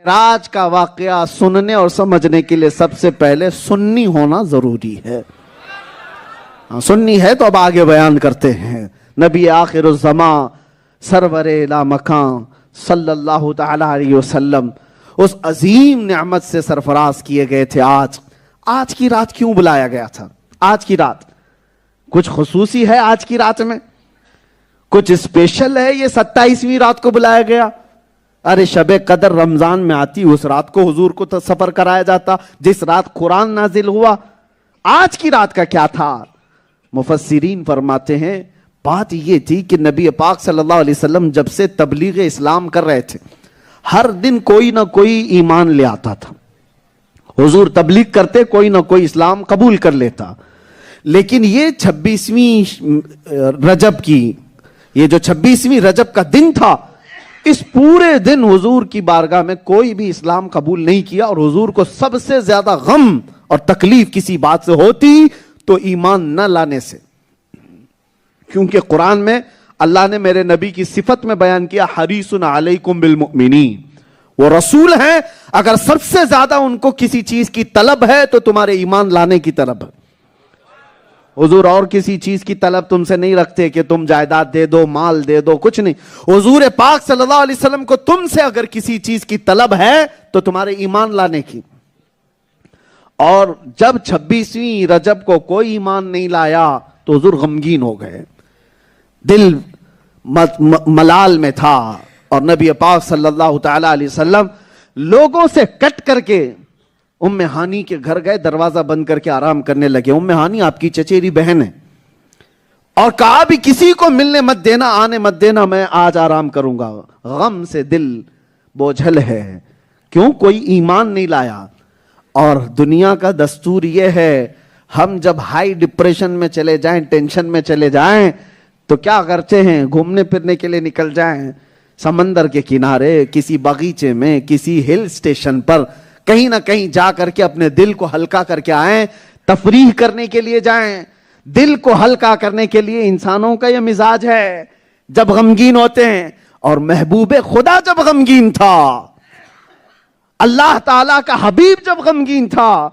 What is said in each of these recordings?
آج کا واقعہ سننے اور سمجھنے کے لیے سب سے پہلے سنی ہونا ضروری ہے. سنی ہے تو اب آگے بیان کرتے ہیں. نبی آخر الزمان سرور لامکان صلی اللہ تعالی علیہ وسلم اس عظیم نعمت سے سرفراز کیے گئے تھے. آج کی رات کیوں بلایا گیا تھا؟ آج کی رات کچھ خصوصی ہے. آج کی رات میں کچھ اسپیشل ہے. یہ 27ویں رات کو بلایا گیا. ارے شب قدر رمضان میں آتی، اس رات کو حضور کو سفر کرایا جاتا جس رات قرآن نازل ہوا. آج کی رات کا کیا تھا؟ مفسرین فرماتے ہیں بات یہ تھی کہ نبی پاک صلی اللہ علیہ وسلم جب سے تبلیغ اسلام کر رہے تھے، ہر دن کوئی نہ کوئی ایمان لے آتا تھا. حضور تبلیغ کرتے، کوئی نہ کوئی اسلام قبول کر لیتا. لیکن یہ 26ویں رجب کی، یہ جو 26ویں رجب کا دن تھا، اس پورے دن حضور کی بارگاہ میں کوئی بھی اسلام قبول نہیں کیا. اور حضور کو سب سے زیادہ غم اور تکلیف کسی بات سے ہوتی تو ایمان نہ لانے سے. کیونکہ قرآن میں اللہ نے میرے نبی کی صفت میں بیان کیا حریص علیکم بالمؤمنین، وہ رسول ہیں، اگر سب سے زیادہ ان کو کسی چیز کی طلب ہے تو تمہارے ایمان لانے کی طلب ہے. حضور اور کسی چیز کی طلب تم سے نہیں رکھتے کہ تم جائیداد دے دو، مال دے دو، کچھ نہیں. حضور پاک صلی اللہ علیہ وسلم کو تم سے اگر کسی چیز کی طلب ہے تو تمہارے ایمان لانے کی. اور جب 26ویں رجب کو کوئی ایمان نہیں لایا تو حضور غمگین ہو گئے، دل ملال میں تھا. اور نبی پاک صلی اللہ تعالی علیہ وسلم لوگوں سے کٹ کر کے ام ہانی کے گھر گئے، دروازہ بند کر کے آرام کرنے لگے. ام ہانی آپ کی چچیری بہن ہے، اور کہا بھی کسی کو ملنے مت دینا، آنے مت دینا، میں آج آرام کروں گا. غم سے دل بوجھل ہے. کیوں؟ کوئی ایمان نہیں لایا. اور دنیا کا دستور یہ ہے، ہم جب ہائی ڈپریشن میں چلے جائیں، ٹینشن میں چلے جائیں تو کیا کرتے ہیں؟ گھومنے پھرنے کے لیے نکل جائیں سمندر کے کنارے، کسی باغیچے میں، کسی ہل سٹیشن پر، کہیں نہ کہیں جا کر کے اپنے دل کو ہلکا کر کے آئیں. تفریح کرنے کے لیے جائیں. دل کو ہلکا کرنے کے لیے انسانوں کا یہ مزاج ہے جب غمگین ہوتے ہیں. اور محبوب خدا جب غمگین تھا، اللہ تعالیٰ کا حبیب جب غمگین تھا،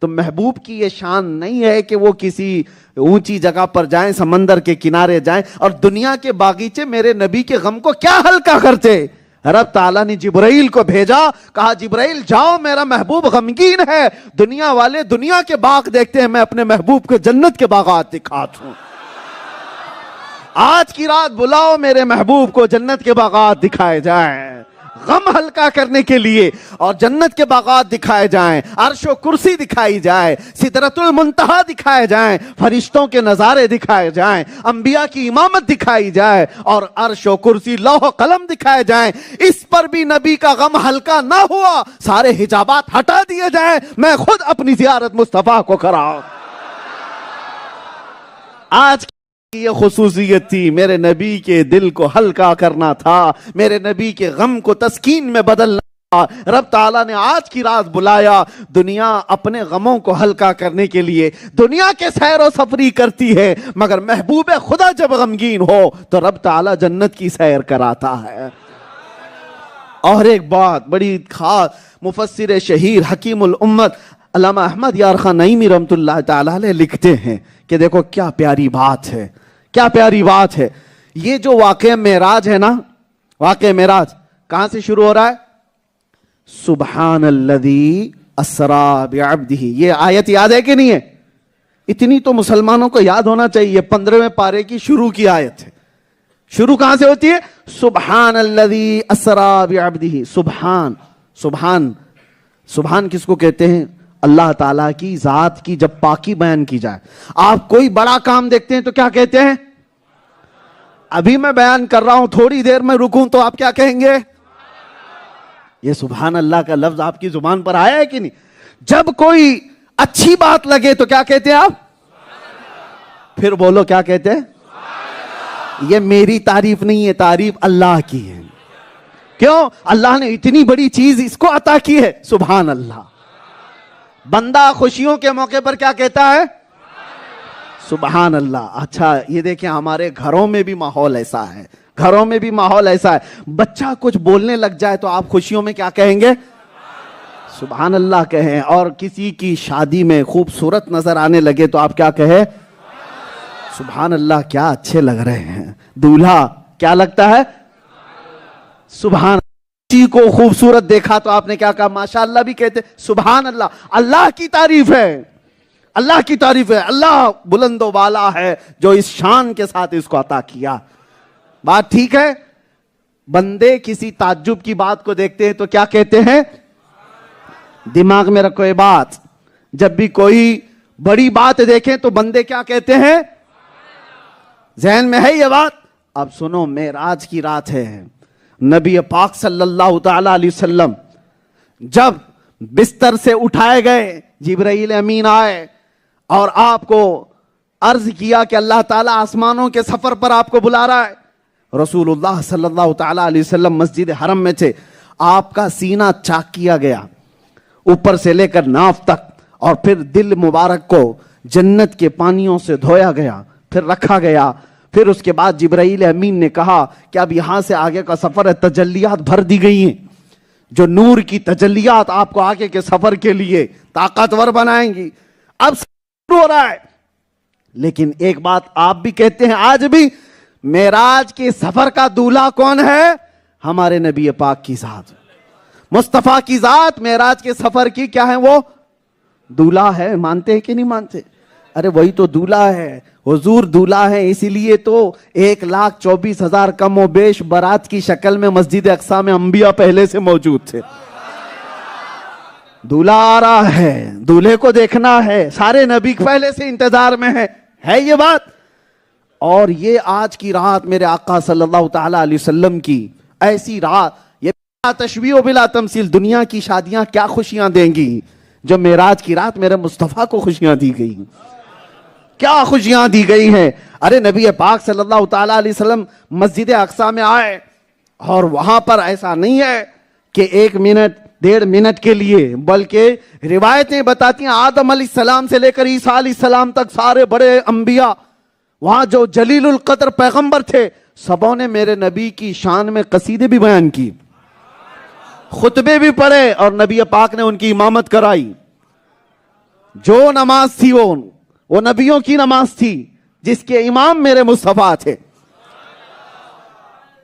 تو محبوب کی یہ شان نہیں ہے کہ وہ کسی اونچی جگہ پر جائیں، سمندر کے کنارے جائیں. اور دنیا کے باغیچے میرے نبی کے غم کو کیا ہلکا کرتے؟ رب تعالیٰ نے جبرائیل کو بھیجا، کہا جبرائیل جاؤ، میرا محبوب غمگین ہے. دنیا والے دنیا کے باغ دیکھتے ہیں، میں اپنے محبوب کو جنت کے باغات دکھاتا ہوں. آج کی رات بلاؤ میرے محبوب کو، جنت کے باغات دکھائے جائیں غم ہلکا کرنے کے لیے، اور جنت کے باغات دکھائے جائیں، عرش و کرسی دکھائی جائے، سدرۃ المنتہا دکھائے جائیں، فرشتوں کے نظارے دکھائے جائیں، انبیاء کی امامت دکھائی جائے، اور عرش و کرسی لوح و قلم دکھائے جائیں. اس پر بھی نبی کا غم ہلکا نہ ہوا، سارے حجابات ہٹا دیے جائیں، میں خود اپنی زیارت مصطفیٰ کو کراؤں. آج یہ خصوصیت تھی، میرے نبی کے دل کو ہلکا کرنا تھا، میرے نبی کے غم کو تسکین میں بدلنا تھا. رب تعالیٰ نے آج کی رات بلایا. دنیا اپنے غموں کو ہلکا کرنے کے لیے دنیا کے سیر و سفری کرتی ہے، مگر محبوب خدا جب غمگین ہو تو رب تعالیٰ جنت کی سیر کراتا ہے. اور ایک بات بڑی خاص، مفسر شہیر حکیم الامت علامہ احمد یار خان نعیمی رحمۃ اللہ تعالی علیہ لکھتے ہیں کہ دیکھو کیا پیاری بات ہے، کیا پیاری بات ہے. یہ جو واقعہ معراج ہے نا، واقعہ معراج کہاں سے شروع ہو رہا ہے؟ سبحان الذی اسری بعبدہ. یہ آیت یاد ہے کہ نہیں ہے؟ اتنی تو مسلمانوں کو یاد ہونا چاہیے. 15ویں پارے کی شروع کی آیت ہے. شروع کہاں سے ہوتی ہے؟ سبحان الذی اسری بعبدہ. سبحان، سبحان، سبحان کس کو کہتے ہیں؟ اللہ تعالیٰ کی ذات کی جب پاکی بیان کی جائے. آپ کوئی بڑا کام دیکھتے ہیں تو کیا کہتے ہیں؟ ابھی میں بیان کر رہا ہوں، تھوڑی دیر میں رکوں تو آپ کیا کہیں گے؟ یہ سبحان اللہ کا لفظ آپ کی زبان پر آیا ہے کہ نہیں؟ جب کوئی اچھی بات لگے تو کیا کہتے ہیں آپ؟ پھر بولو کیا کہتے ہیں؟ یہ میری تعریف نہیں ہے، تعریف اللہ کی ہے. کیوں؟ اللہ نے اتنی بڑی چیز اس کو عطا کی ہے. سبحان اللہ. بندہ خوشیوں کے موقع پر کیا کہتا ہے؟ سبحان اللہ. اچھا یہ دیکھیں ہمارے گھروں میں بھی ماحول ایسا ہے، گھروں میں بھی ماحول ایسا ہے. بچہ کچھ بولنے لگ جائے تو آپ خوشیوں میں کیا کہیں گے؟ سبحان اللہ کہیں. اور کسی کی شادی میں خوبصورت نظر آنے لگے تو آپ کیا کہیں؟ سبحان اللہ، کیا اچھے لگ رہے ہیں. دولہا کیا لگتا ہے؟ سبحان. کسی کو خوبصورت دیکھا تو آپ نے کیا کہا؟ ماشاءاللہ بھی کہتے. سبحان اللہ، اللہ کی تعریف ہے، اللہ کی تعریف ہے. اللہ بلند و بالا ہے جو اس شان کے ساتھ اس کو عطا کیا. بات ٹھیک ہے؟ بندے کسی تعجب کی بات کو دیکھتے ہیں تو کیا کہتے ہیں؟ دماغ میں رکھو یہ بات. جب بھی کوئی بڑی بات دیکھیں تو بندے کیا کہتے ہیں؟ ذہن میں ہے یہ بات؟ اب سنو، معراج کی رات ہے. نبی پاک صلی اللہ تعالی علیہ وسلم جب بستر سے اٹھائے گئے، جبرائیل امین آئے اور آپ کو عرض کیا کہ اللہ تعالیٰ آسمانوں کے سفر پر آپ کو بلا رہا ہے. رسول اللہ صلی اللہ تعالی علیہ وسلم مسجد حرم میں تھے. آپ کا سینہ چاک کیا گیا اوپر سے لے کر ناف تک، اور پھر دل مبارک کو جنت کے پانیوں سے دھویا گیا، پھر رکھا گیا. پھر اس کے بعد جبرائیل امین نے کہا کہ اب یہاں سے آگے کا سفر ہے. تجلیات بھر دی گئی ہیں، جو نور کی تجلیات آپ کو آگے کے سفر کے لیے طاقتور بنائیں گی. اب سفر ہو رہا ہے، لیکن ایک بات آپ بھی کہتے ہیں آج بھی، معراج کے سفر کا دولہا کون ہے؟ ہمارے نبی پاک کی ذات، مصطفیٰ کی ذات معراج کے سفر کی کیا ہے؟ وہ دولہا ہے. مانتے ہیں کہ نہیں مانتے؟ ارے وہی تو دولہا ہے، حضور دولہا ہے. اسی لیے تو 1,24,000 کم و بیش بارات کی شکل میں مسجد اقصی میں انبیاء پہلے سے موجود تھے. دولہا آ رہا ہے، دولہے کو دیکھنا ہے، سارے نبی پہلے سے انتظار میں ہے یہ بات. اور یہ آج کی رات میرے آقا صلی اللہ تعالی علیہ وسلم کی ایسی رات، یہ بلا تشبیہ و بلا تمثیل. دنیا کی شادیاں کیا خوشیاں دیں گی جو معراج کی رات میرے مصطفیٰ کو خوشیاں دی گئی، کیا خوشیاں دی گئی ہیں. ارے نبی پاک صلی اللہ تعالی علیہ وسلم مسجد اقصی میں آئے، اور وہاں پر ایسا نہیں ہے کہ 1 منٹ 1.5 منٹ کے لیے، بلکہ روایتیں بتاتی ہیں آدم علیہ السلام سے لے کر عیسیٰ علیہ السلام تک سارے بڑے انبیاء، وہاں جو جلیل القدر پیغمبر تھے، سبوں نے میرے نبی کی شان میں قصیدے بھی بیان کی، خطبے بھی پڑھے، اور نبی پاک نے ان کی امامت کرائی. جو نماز تھی وہ نبیوں کی نماز تھی، جس کے امام میرے مصطفیٰ تھے.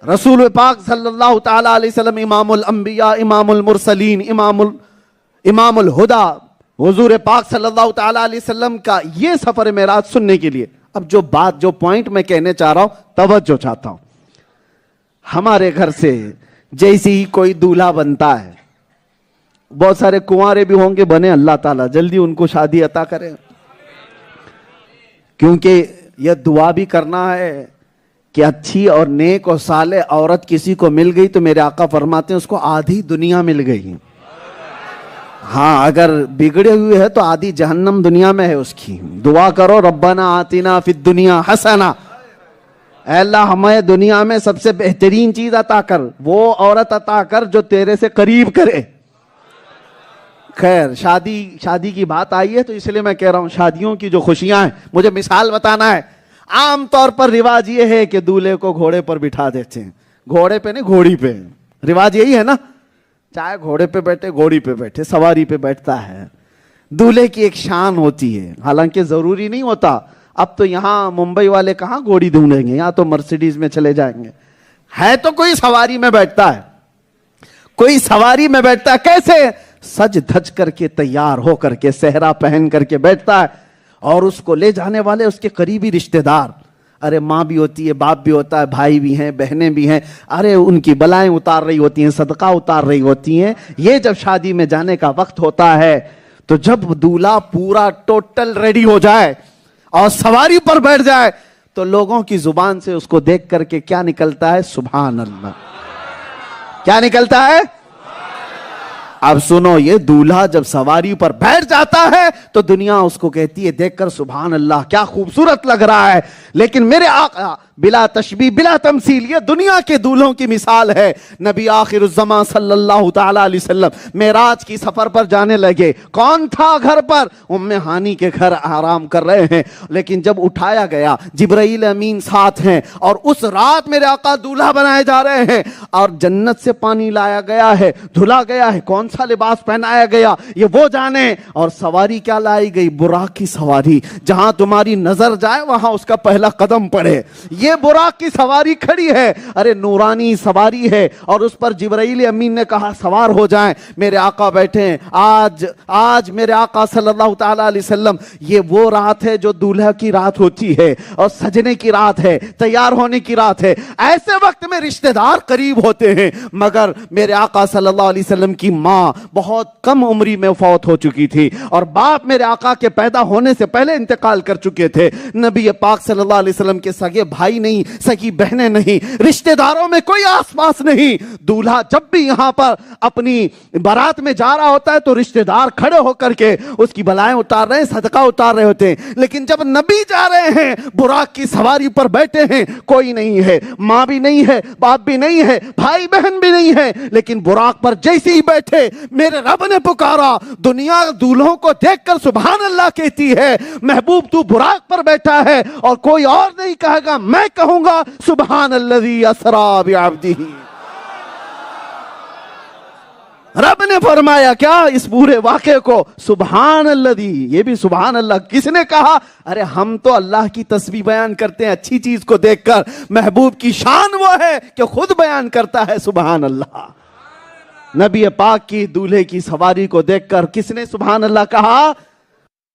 رسول پاک صلی اللہ تعالی علیہ وسلم امام الانبیاء، امام المرسلین، امام الہدا. حضور پاک صلی اللہ تعالی علیہ وسلم کا یہ سفر معراج سننے کے لیے. اب جو پوائنٹ میں کہنے چاہ رہا ہوں، توجہ چاہتا ہوں. ہمارے گھر سے جیسے ہی کوئی دولہا بنتا ہے، بہت سارے کنوارے بھی ہوں گے، بنے، اللہ تعالیٰ جلدی ان کو شادی عطا کرے. کیونکہ یہ دعا بھی کرنا ہے کہ اچھی اور نیک اور صالح عورت کسی کو مل گئی تو میرے آقا فرماتے ہیں اس کو آدھی دنیا مل گئی. ہاں، اگر بگڑے ہوئے ہے تو آدھی جہنم دنیا میں ہے اس کی. دعا کرو ربنا آتنا فی الدنیا حسنہ، اے اللہ ہمیں دنیا میں سب سے بہترین چیز عطا کر، وہ عورت عطا کر جو تیرے سے قریب کرے. خیر، شادی کی بات آئی ہے تو اس لیے میں کہہ رہا ہوں شادیوں کی جو خوشیاں ہیں، مجھے مثال بتانا ہے. عام طور پر رواج یہ ہے کہ دولہے کو گھوڑے پر بٹھا دیتے ہیں. گھوڑے پہ نہیں، گھوڑی پہ. رواج یہی ہے نا، چاہے گھوڑے پہ بیٹھے، گھوڑی پہ بیٹھے، سواری پہ بیٹھتا ہے. دولہے کی ایک شان ہوتی ہے، حالانکہ ضروری نہیں ہوتا. اب تو یہاں ممبئی والے کہاں گھوڑی ڈھونڈیں گے، یہاں تو مرسیڈیز میں چلے جائیں گے. ہے تو کوئی سواری میں بیٹھتا ہے، کوئی سواری میں بیٹھتا ہے. کیسے؟ سج دھج کر کے، تیار ہو کر کے، صحرا پہن کر کے بیٹھتا ہے. اور اس کو لے جانے والے اس کے قریبی رشتہ دار، ارے ماں بھی ہوتی ہے، باپ بھی ہوتا ہے، بھائی بھی ہیں، بہنیں بھی ہیں. ارے ان کی بلائیں اتار رہی ہوتی ہیں، صدقہ اتار رہی ہوتی ہیں. یہ جب شادی میں جانے کا وقت ہوتا ہے تو جب دولہا پورا ٹوٹل ریڈی ہو جائے اور سواری پر بیٹھ جائے تو لوگوں کی زبان سے اس کو دیکھ کر کے کیا نکلتا ہے؟ سبحان اللہ. کیا نکلتا ہے؟ اب سنو، یہ دولہا جب سواری پر بیٹھ جاتا ہے تو دنیا اس کو کہتی ہے دیکھ کر سبحان اللہ کیا خوبصورت لگ رہا ہے، لیکن میرے آقا بلا تشبیہ بلا تمثیل یہ دنیا کے دولہوں کی مثال ہے۔ نبی آخر الزمان صلی اللہ تعالی علیہ وسلم معراج کی سفر پر جانے لگے، کون تھا گھر پر؟ ام ہانی کے گھر آرام کر رہے ہیں، لیکن جب اٹھایا گیا جبرائیل امین ساتھ ہیں، اور اس رات میرے آقا دولہا بنائے جا رہے ہیں، اور جنت سے پانی لایا گیا ہے، دھلا گیا ہے، کون سا لباس پہنایا گیا یہ وہ جانے، اور سواری کیا لائی گئی؟ براق کی سواری، جہاں تمہاری نظر جائے وہاں اس کا پہلا قدم پڑے، یہ براق کی سواری کھڑی ہے، ارے نورانی سواری ہے، اور اس پر جبرائیل امین نے کہا سوار ہو جائیں، میرے آقا بیٹھے ہیں۔ آج میرے آقا صلی اللہ تعالی علیہ وسلم، یہ وہ رات ہے جو دولہا کی رات ہوتی ہے اور سجنے کی رات ہے، تیار ہونے کی رات ہے، ایسے وقت میں رشتہ دار قریب ہوتے ہیں، مگر میرے آقا صلی اللہ علیہ وسلم کی ماں بہت کم عمری میں فوت ہو چکی تھی، اور باپ میرے آقا کے پیدا ہونے سے پہلے انتقال کر چکے تھے، نبی پاک صلی اللہ علیہ وسلم کے سگے بھائی نہیں، سگی بہنیں نہیں، رشتہ داروں میں کوئی آس پاس نہیں۔ دولہا جب بھی یہاں پر اپنی بارات میں جا رہا ہوتا ہے تو رشتہ دار کھڑے ہو کر کے اس کی بلائیں اتار رہے ہیں، صدقہ اتار رہے ہوتے ہیں، لیکن جب نبی جا رہے ہیں براق کی سواری پر بیٹھے ہیں، کوئی نہیں ہے، ماں بھی نہیں ہے، باپ بھی نہیں ہے، بھائی بہن بھی نہیں ہے، لیکن براق پر جیسے ہی بیٹھے میرے رب نے پکارا، دنیا دولہوں کو دیکھ کر سبحان اللہ کہتی ہے، محبوب تو براق پر بیٹھا ہے، اور کوئی اور نہیں کہے گا، میں کہوں گا سبحان الذی اسریٰ بعبدہ۔ رب نے فرمایا کیا اس پورے واقعے کو؟ سبحان الذی، یہ بھی سبحان اللہ کس نے کہا؟ ارے ہم تو اللہ کی تسبیح بیان کرتے ہیں اچھی چیز کو دیکھ کر، محبوب کی شان وہ ہے کہ خود بیان کرتا ہے سبحان اللہ۔ نبی پاک کی دولہے کی سواری کو دیکھ کر کس نے سبحان اللہ کہا؟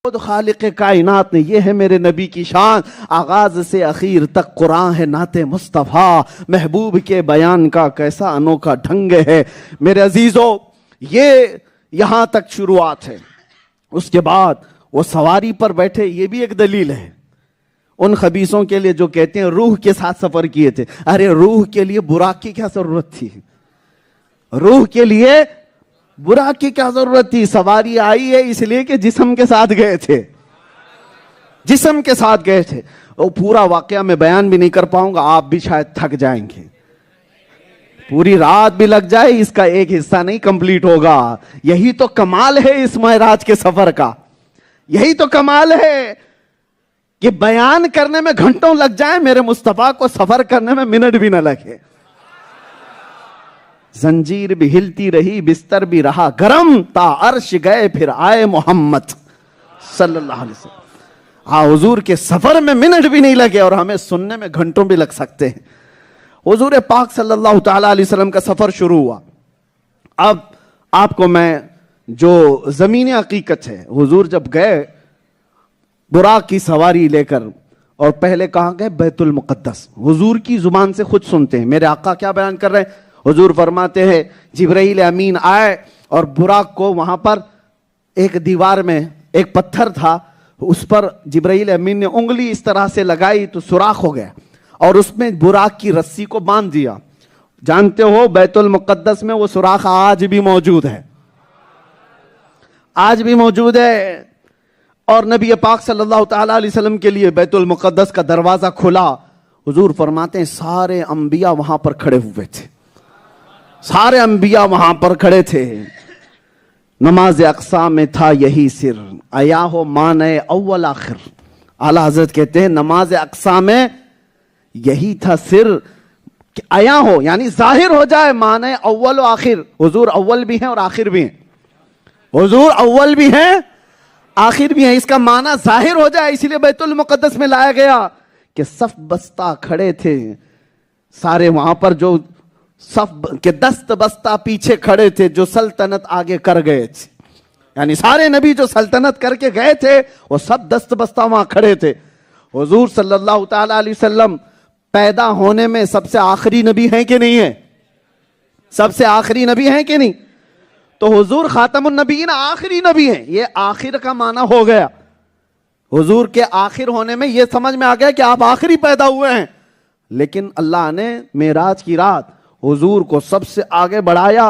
خود خالق کائنات نے۔ یہ ہے میرے نبی کی شان، آغاز سے اخیر تک قرآن ہے نعت مصطفیٰ، محبوب کے بیان کا کیسا انوکھا ڈھنگ ہے۔ میرے عزیزو، یہ یہاں تک شروعات ہے، اس کے بعد وہ سواری پر بیٹھے، یہ بھی ایک دلیل ہے ان خبیثوں کے لیے جو کہتے ہیں روح کے ساتھ سفر کیے تھے۔ ارے روح کے لیے براق کی کیا ضرورت تھی؟ روح کے لیے براق کی کیا ضرورت تھی؟ سواری آئی ہے اس لیے کہ جسم کے ساتھ گئے تھے، جسم کے ساتھ گئے تھے۔ وہ پورا واقعہ میں بیان بھی نہیں کر پاؤں گا، آپ بھی شاید تھک جائیں گے، پوری رات بھی لگ جائے اس کا ایک حصہ نہیں کمپلیٹ ہوگا۔ یہی تو کمال ہے اس معراج کے سفر کا، یہی تو کمال ہے کہ بیان کرنے میں گھنٹوں لگ جائیں، میرے مصطفیٰ کو سفر کرنے میں منٹ بھی نہ لگے۔ زنجیر بھی ہلتی رہی، بستر بھی رہا گرم، تا عرش گئے پھر آئے محمد صلی اللہ علیہ وسلم۔ ہاں، حضور کے سفر میں منٹ بھی نہیں لگے، اور ہمیں سننے میں گھنٹوں بھی لگ سکتے ہیں۔ حضور پاک صلی اللہ تعالی علیہ وسلم کا سفر شروع ہوا۔ اب آپ کو میں جو زمینی حقیقت ہے، حضور جب گئے براق کی سواری لے کر، اور پہلے کہاں گئے؟ بیت المقدس۔ حضور کی زبان سے خود سنتے ہیں، میرے آقا کیا بیان کر رہے ہیں؟ حضور فرماتے ہیں جبرائیل امین آئے اور براق کو وہاں پر ایک دیوار میں ایک پتھر تھا، اس پر جبرائیل امین نے انگلی اس طرح سے لگائی تو سوراخ ہو گیا، اور اس میں براق کی رسی کو باندھ دیا۔ جانتے ہو بیت المقدس میں وہ سوراخ آج بھی موجود ہے، آج بھی موجود ہے۔ اور نبی پاک صلی اللہ تعالی علیہ وسلم کے لیے بیت المقدس کا دروازہ کھلا۔ حضور فرماتے ہیں سارے انبیاء وہاں پر کھڑے ہوئے تھے، سارے انبیاء وہاں پر کھڑے تھے۔ نماز اقصا میں تھا یہی سر، آیا ہو معنی اول آخر۔ اعلیٰ حضرت کہتے ہیں نماز اقصا میں یہی تھا سر کہ آیا ہو، یعنی ظاہر ہو جائے معنی اول و آخر۔ حضور اول بھی ہیں اور آخر بھی ہیں، حضور اول بھی ہیں آخر بھی ہیں، اس کا معنی ظاہر ہو جائے، اسی لیے بیت المقدس میں لایا گیا کہ صف بستہ کھڑے تھے سارے وہاں پر، جو صف کے دست بستہ پیچھے کھڑے تھے، جو سلطنت آگے کر گئے تھے، یعنی سارے نبی جو سلطنت کر کے گئے تھے وہ سب دست بستہ وہاں کھڑے تھے۔ حضور صلی اللہ تعالی علیہ وسلم پیدا ہونے میں سب سے آخری نبی ہیں کہ نہیں ہیں؟ سب سے آخری نبی ہیں کہ نہیں؟ تو حضور خاتم النبیین آخری نبی ہیں، یہ آخر کا معنی ہو گیا۔ حضور کے آخر ہونے میں یہ سمجھ میں آ گیا کہ آپ آخری پیدا ہوئے ہیں، لیکن اللہ نے معراج کی رات حضور کو سب سے آگے بڑھایا،